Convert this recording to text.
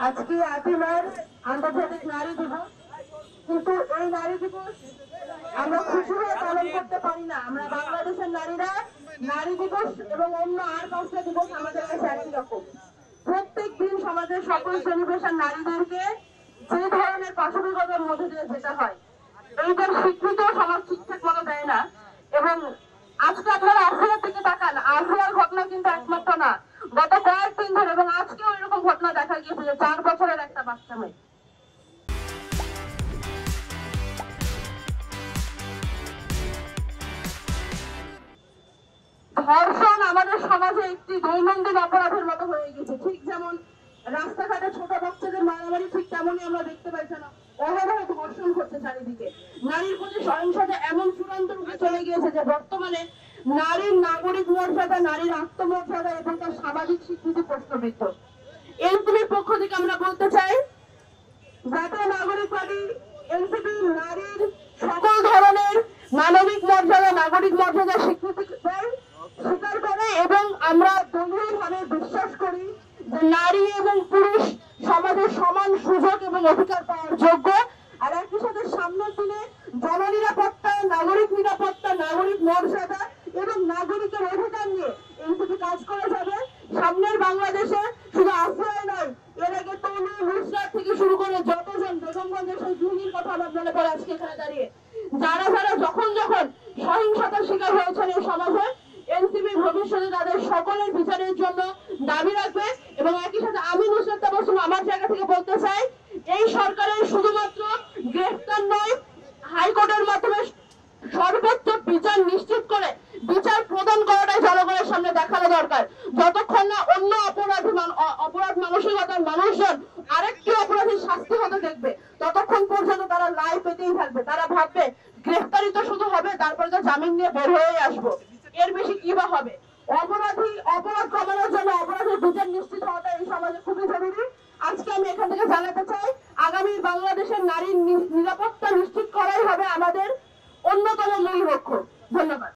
আজকে 8ই মার্চ আন্তর্জাতিক নারী দিবস, কিন্তু এই নারী দিবস আমরা খুশি হয়ে পালন করতে পারি না। আমরা বাংলাদেশের নারীরা নারী দিবস এবং অন্য আর 5টা দিবস আমাদের কাছে একই রকম। প্রত্যেক দিন সমাজের সকল শ্রেণী পেশার নারীদেরকে যে ধরনের পাশবিকতার মধ্যে দিয়ে যেতে হয়, এইটার স্বীকৃত সমাজ ঠিকঠাক মতো দেয় না। এবং আজকে আপনারা আফ্রিকার দিকে তাকান, আফ্রিকার ঘটনা কিন্তু একমাত্র না, গত কয়েকদিন ধরে এবং আজকেও এরকম ঘটনা দেখা গিয়েছে যে 4 বছরের একটা বাচ্চা মেয়ে। ধর্ষণ আমাদের সমাজে একটি দৈনন্দিন অপরাধের মতো হয়ে গেছে। ঠিক যেমন রাস্তাঘাটে ছোট বাচ্চাদের মারামারি, ঠিক তেমনই আমরা দেখতে পাচ্ছি না অহরহ ধর্ষণ ঘটছে চারিদিকে। নারীর প্রতি সহিংসতা এমন চূড়ান্ত রূপে চলে গিয়েছে যে বর্তমানে নারীর নাগরিক মর্যাদা, নারীর আত্মমর্যাদা এবং তার সামাজিক স্বীকৃতি প্রশ্নবিদ্ধ। এনসিপির পক্ষ থেকে আমরা বলতে চাই, জাতীয় নাগরিক পার্টি এনসিপি নারীর সকল ধরনের মানবিক মর্যাদা, নাগরিক মর্যাদা স্বীকৃতি স্বীকার করে এবং আমরা দলীয়ভাবে বিশ্বাস করি যে নারী এবং পুরুষ সমাজে সমান সুযোগ এবং অধিকার পাওয়ার যোগ্য। আর একই সাথে সামনের দিনে জননিরাপত্তা, নাগরিক নিরাপত্তা, নাগরিক মর্যাদা এবং নাগরিকের অধিকার নিয়ে এনসিপি কাজ করে যাবে। সামনের বাংলাদেশে শুধু আফ্রিকায় নয়, এর আগে তনু, নুসরাত থেকে শুরু করে যতজন বেগমগঞ্জের সেই ভূমির কথা আমার মনে পড়ে আজকে এখানে দাঁড়িয়ে, যারা যখন সহিংসতার শিকার হয়েছেন এই সমাজে, এনসিপি ভবিষ্যতে তাদের সকলের বিচারের জন্য দাবি রাখবে। এবং একই সাথে আমি নুসরাত তাবাসসুম আমার জায়গা থেকে বলতে চাই, এই সরকারের শুধুমাত্র গ্রেফতার নয়, হাইকোর্টের মাধ্যমে সর্বোচ্চ বিচার নিশ্চিত করে বিচার প্রদান করাটাই জনগণের সামনে দেখানো দরকার। যতক্ষণ না অন্য অপরাধ মানসিকতার মানুষজন আরেকটি অপরাধীর শাস্তি হতে দেখবে, ততক্ষণ পর্যন্ত তারা লাই পেতেই থাকবে। তারা ভাববে গ্রেফতারি তো শুধু হবে, তারপরে তো জামিন নিয়ে বের হয়ে আসবো, এর বেশি কি বা হবে। অপরাধ কমানোর জন্য অপরাধের বিচার নিশ্চিত হওয়াটা এই সমাজে খুবই জরুরি। আজকে আমি এখান থেকে জানাতে চাই, আগামী বাংলাদেশের নারীর নিরাপত্তা নিশ্চিত করাই হবে আমাদের অন্যতম মূল লক্ষ্য। ধন্যবাদ।